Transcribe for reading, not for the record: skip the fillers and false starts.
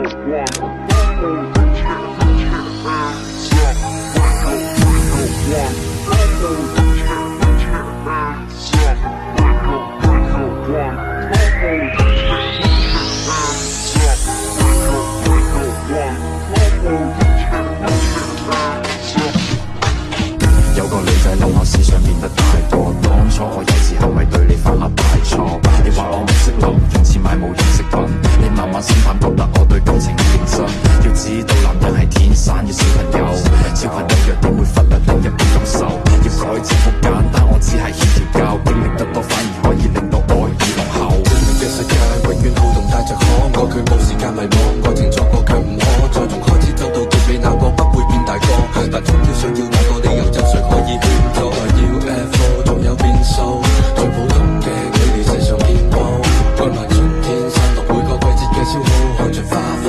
有個女仔令我思想變得大多，當初我有時係咪對你犯下大錯？你話我唔識諗，用錢買冇用飾品，你慢慢心淡，覺得我對感情唔認真。要知道男人係天生嘅小朋友，小朋友弱點會忽略另一半感受。要改正好簡單，我只係欠條教，經歷得多反而可以令到愛意濃厚。嘅世界永遠好動帶着可愛，佢冇時間迷惘，愛情錯過卻唔可再從開始走到結尾，那個不會變大個，但終於想要那個理由，真誰可以勸阻 ？UFO 總有變數，最普通嘅距離世上遍佈，愛埋春天散落每個季節嘅消耗，看着花。